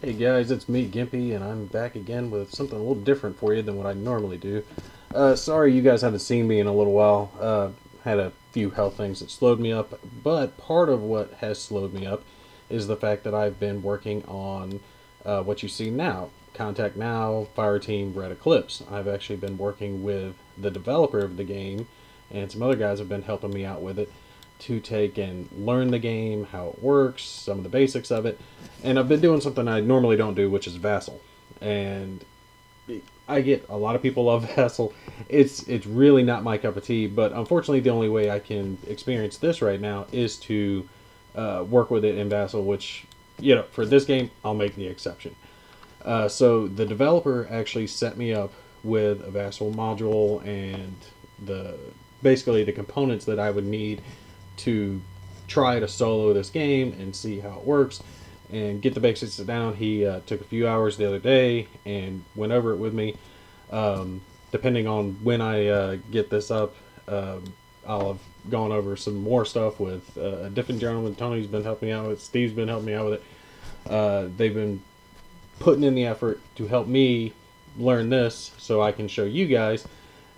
Hey guys, it's me, Gimpy, and I'm back again with something a little different for you than what I normally do. Sorry you guys haven't seen me in a little while. Had a few health things that slowed me up, but part of what has slowed me up is the fact that I've been working on what you see now. Kontact now, Fireteam, Red Eclipse. I've actually been working with the developer of the game, and some other guys have been helping me out with it to take and learn the game, how it works, some of the basics of it. And I've been doing something I normally don't do, which is Vassal. And I get a lot of people love Vassal. It's really not my cup of tea, but unfortunately the only way I can experience this right now is to work with it in Vassal, which, you know, for this game, I'll make the exception. So the developer actually set me up with a Vassal module and basically the components that I would need to try to solo this game and see how it works and get the basics down. He took a few hours the other day and went over it with me. Depending on when I get this up, I'll have gone over some more stuff with a different gentleman. Tony's been helping me out with it. Steve's been helping me out with it. They've been putting in the effort to help me learn this so I can show you guys.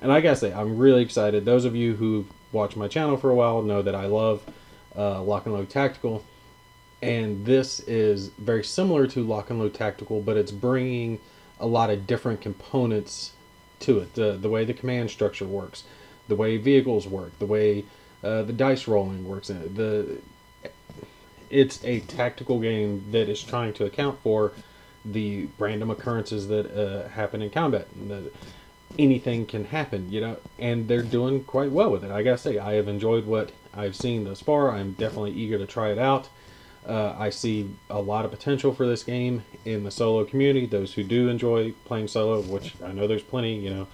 And I gotta say, I'm really excited. Those of you who watch my channel for a while know that I love Lock and Load Tactical, and this is very similar to Lock and Load Tactical, but it's bringing a lot of different components to it. The way the command structure works, the way vehicles work, the way the dice rolling works in it. It's a tactical game that is trying to account for the random occurrences that happen in combat. Anything can happen, you know, and they're doing quite well with it. I gotta say, I have enjoyed what I've seen thus far. I'm definitely eager to try it out. I see a lot of potential for this game in the solo community. Those who do enjoy playing solo, which I know there's plenty, you know,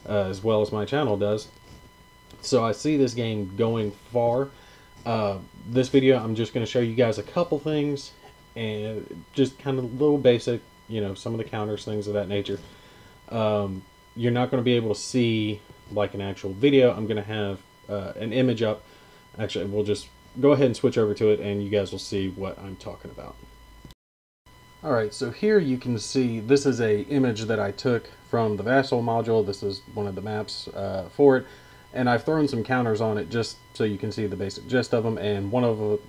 as well as my channel does. So I see this game going far. This video, I'm just going to show you guys a couple things and just kind of little basic, you know, some of the counters, things of that nature. You're not going to be able to see like an actual video. I'm going to have an image up. Actually, we'll just go ahead and switch over to it and you guys will see what I'm talking about. Alright, so here you can see this is a image that I took from the Vassal module. This is one of the maps for it. And I've thrown some counters on it just so you can see the basic gist of them. And one of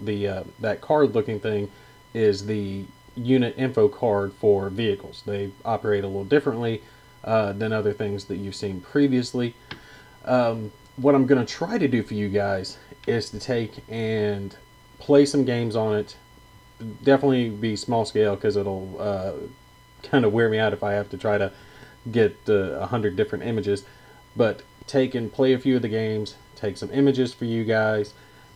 that card looking thing is the unit info card for vehicles. They operate a little differently than other things that you've seen previously. What I'm going to try to do for you guys is to take and play some games on it. Definitely be small scale because it'll kind of wear me out if I have to try to get 100 different images. But take and play a few of the games, take some images for you guys,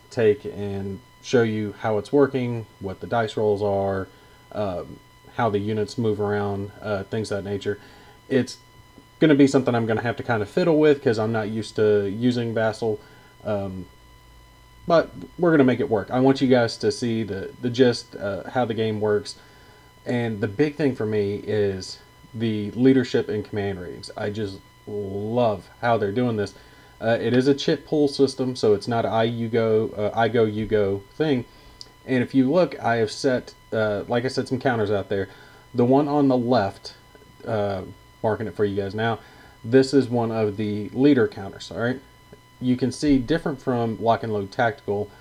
take and show you how it's working, what the dice rolls are, how the units move around, things of that nature. It's going to be something I'm going to have to kind of fiddle with because I'm not used to using Vassal, but we're going to make it work. I want you guys to see the gist, how the game works, and the big thing for me is the leadership and command ratings. I just love how they're doing this. It is a chip pull system, so it's not an I go, you go thing. And if you look, I have set, like I said, some counters out there. The one on the left, marking it for you guys now, this is one of the leader counters. All right, you can see different from Lock and Load Tactical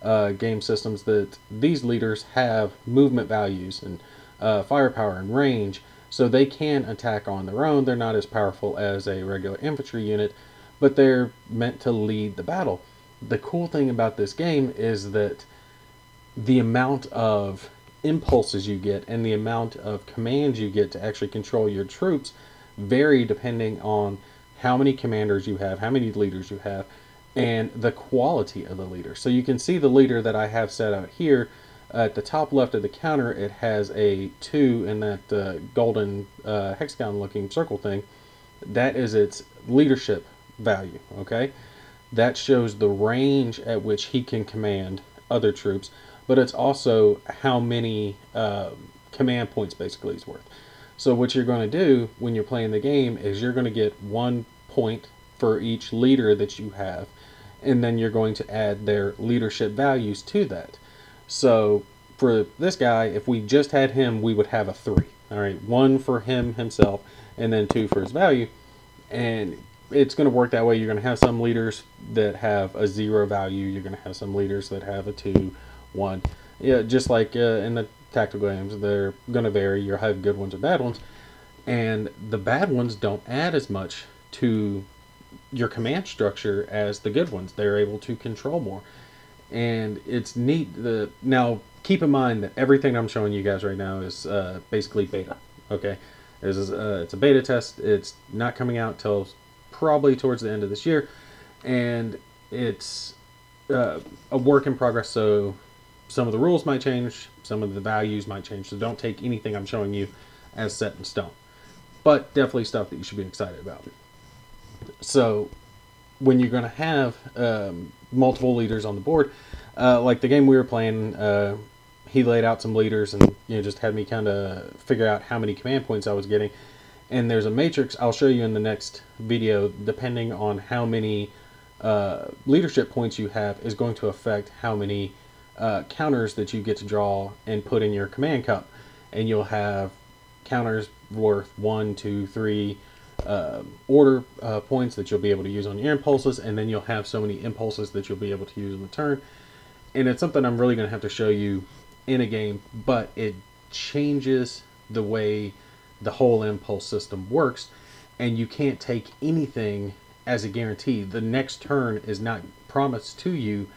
game systems that these leaders have movement values and firepower and range, so they can attack on their own. They're not as powerful as a regular infantry unit, but they're meant to lead the battle. The cool thing about this game is that the amount of impulses you get and the amount of commands you get to actually control your troops vary depending on how many commanders you have, how many leaders you have, and the quality of the leader. So you can see the leader that I have set out here. At the top left of the counter, it has a 2 in that golden hexagon looking circle thing. That is its leadership value, okay? That shows the range at which he can command other troops, but it's also how many command points basically he's worth. So what you're going to do when you're playing the game is you're going to get 1 point for each leader that you have, and then you're going to add their leadership values to that. So for this guy, if we just had him, we would have a 3. All right, 1 for him himself, and then 2 for his value. And it's going to work that way. You're going to have some leaders that have a 0 value. You're going to have some leaders that have a 2, 1. Yeah, just like in the tactical games, they're going to vary. You'll have good ones or bad ones. And the bad ones don't add as much to your command structure as the good ones. They're able to control more. And it's neat. Now, keep in mind that everything I'm showing you guys right now is basically beta. Okay? It's a beta test. It's not coming out till probably towards the end of this year. And it's a work in progress, so some of the rules might change, some of the values might change. So don't take anything I'm showing you as set in stone. But definitely stuff that you should be excited about. So when you're going to have multiple leaders on the board, like the game we were playing, he laid out some leaders and just had me kind of figure out how many command points I was getting. And there's a matrix I'll show you in the next video. Depending on how many leadership points you have is going to affect how many counters that you get to draw and put in your command cup. And you'll have counters worth 1, 2, 3 order points that you'll be able to use on your impulses, and then you'll have so many impulses that you'll be able to use in the turn. And it's something I'm really going to have to show you in a game, but it changes the way the whole impulse system works, and you can't take anything as a guarantee. The next turn is not promised to you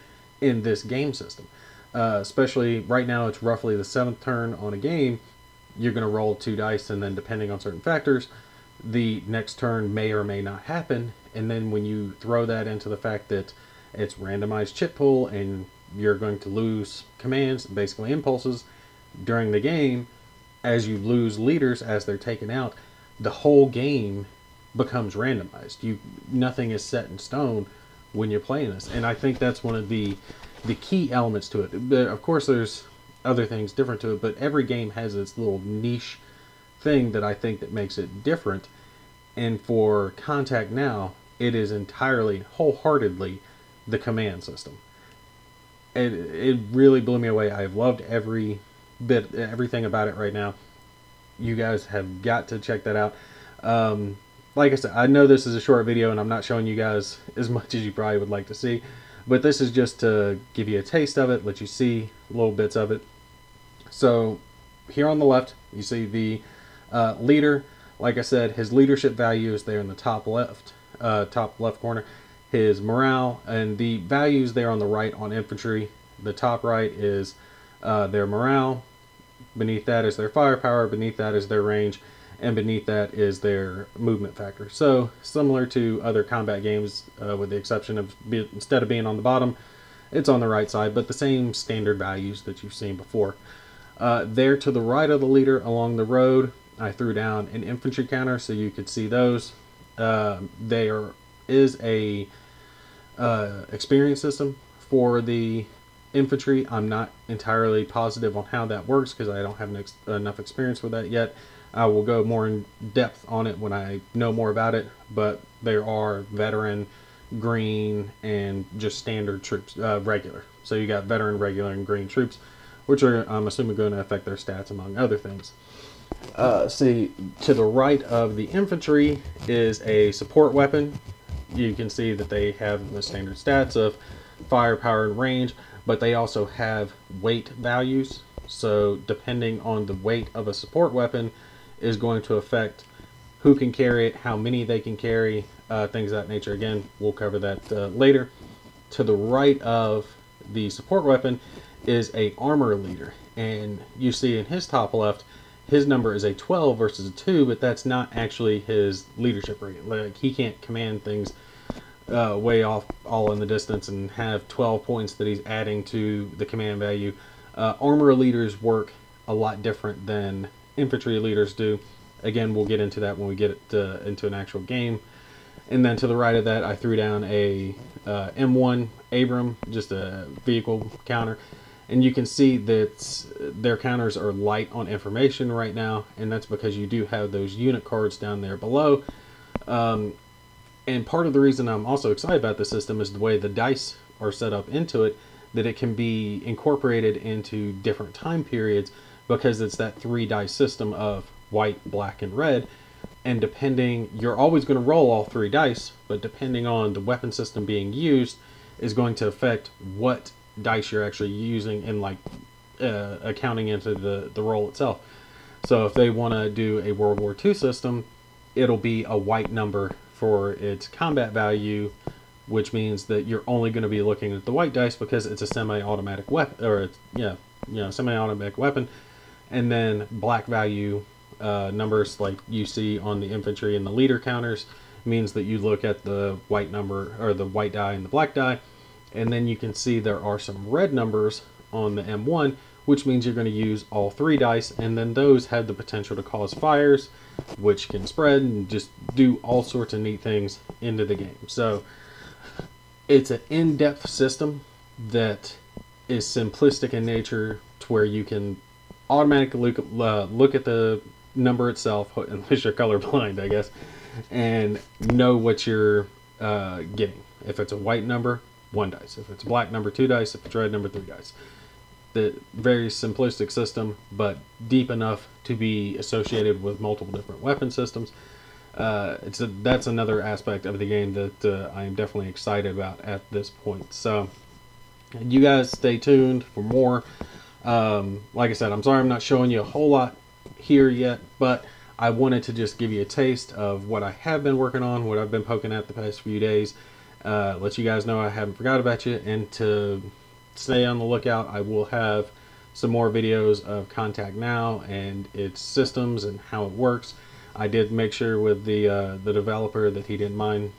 in this game system. Especially right now, it's roughly the 7th turn on a game. You're going to roll 2 dice, and then depending on certain factors, the next turn may or may not happen. And then when you throw that into the fact that it's randomized chip pool and you're going to lose commands, basically impulses, during the game, as you lose leaders as they're taken out, the whole game becomes randomized. Nothing is set in stone when you're playing this. And I think that's one of the key elements to it. But of course, there's other things different to it, but every game has its little niche thing that I think that makes it different. And for Kontact now, it is entirely, wholeheartedly the command system. It really blew me away. I've loved everything about it right now. You guys have got to check that out. Like I said, I know this is a short video and I'm not showing you guys as much as you probably would like to see, but this is just to give you a taste of it, let you see little bits of it. So here on the left, you see the leader. Like I said, his leadership value is there in the top left corner. His morale, and the values there on the right on infantry. The top right is their morale. Beneath that is their firepower. Beneath that is their range. And beneath that is their movement factor. So similar to other combat games, with the exception of instead of being on the bottom, it's on the right side, but the same standard values that you've seen before. There to the right of the leader along the road, I threw down an infantry counter so you could see those. There is a experience system for the infantry. I'm not entirely positive on how that works because I don't have enough experience with that yet. I will go more in depth on it when I know more about it, but there are veteran, green, and just standard troops, regular. So you got veteran, regular, and green troops, which are, I'm assuming, going to affect their stats among other things. See, to the right of the infantry is a support weapon. You can see that they have the standard stats of firepower and range, but they also have weight values. So depending on the weight of a support weapon is going to affect who can carry it, how many they can carry, things of that nature. Again, we'll cover that later. To the right of the support weapon is a armor leader, and you see in his top left, his number is a 12 versus a 2, but that's not actually his leadership rating. Like, he can't command things way off all in the distance and have 12 points that he's adding to the command value. Armor leaders work a lot different than infantry leaders do. Again, we'll get into that when we get into an actual game. And then to the right of that, I threw down a M1 Abram, just a vehicle counter. And you can see that their counters are light on information right now, and that's because you do have those unit cards down there below. And part of the reason I'm also excited about this system is the way the dice are set up into it. that it can be incorporated into different time periods because it's that 3 dice system of white, black, and red. And depending, you're always going to roll all 3 dice, but depending on the weapon system being used is going to affect what dice you're actually using and like accounting into the roll itself. So if they want to do a World War II system, it'll be a white number for its combat value, which means that you're only going to be looking at the white dice because it's a semi-automatic weapon, or it's, semi-automatic weapon. And then black value numbers like you see on the infantry and the leader counters means that you look at the white number, or the white die and the black die, and then you can see there are some red numbers on the M1, which means you're going to use all 3 dice, and then those have the potential to cause fires, which can spread and just do all sorts of neat things into the game. So it's an in-depth system that is simplistic in nature, to where you can automatically look at the number itself, unless you're colorblind, I guess, and know what you're getting. If it's a white number, 1 dice. If it's a black number, 2 dice. If it's red number, 3 dice. The very simplistic system, but deep enough to be associated with multiple different weapon systems. That's another aspect of the game that I am definitely excited about at this point. So you guys stay tuned for more. Like I said, I'm sorry I'm not showing you a whole lot here yet, but I wanted to just give you a taste of what I have been working on, what I've been poking at the past few days. Let you guys know I haven't forgot about you, and to stay on the lookout, I will have some more videos of Kontact now and its systems and how it works. I did make sure with the developer that he didn't mind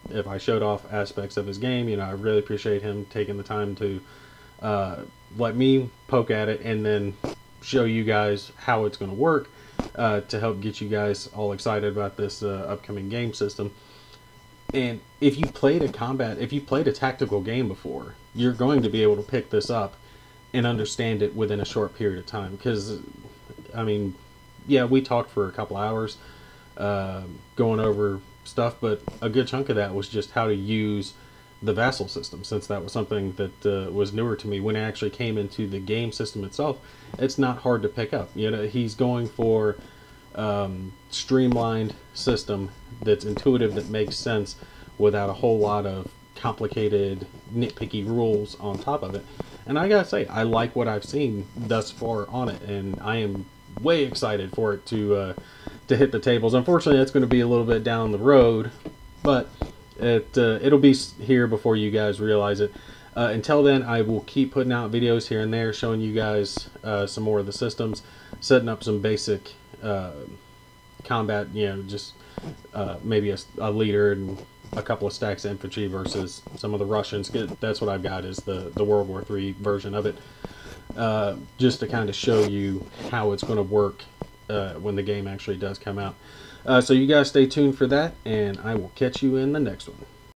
if I showed off aspects of his game. You know, I really appreciate him taking the time to let me poke at it and then show you guys how it's going to work to help get you guys all excited about this upcoming game system. And if you played a tactical game before, you're going to be able to pick this up and understand it within a short period of time. Because, I mean, yeah, we talked for a couple hours going over stuff, but a good chunk of that was just how to use the vassal system, since that was something that was newer to me. When it actually came into the game system itself, it's not hard to pick up. You know, he's going for streamlined system that's intuitive, that makes sense without a whole lot of complicated nitpicky rules on top of it. And I gotta say, I like what I've seen thus far on it, and I am way excited for it to hit the tables. Unfortunately, it's going to be a little bit down the road, but it'll be here before you guys realize it. Until then, I will keep putting out videos here and there, showing you guys some more of the systems, setting up some basic combat, you know, just maybe a leader and a couple of stacks of infantry versus some of the Russians. That's what I've got, is the World War III version of it, just to kind of show you how it's going to work when the game actually does come out. So you guys stay tuned for that, and I will catch you in the next one.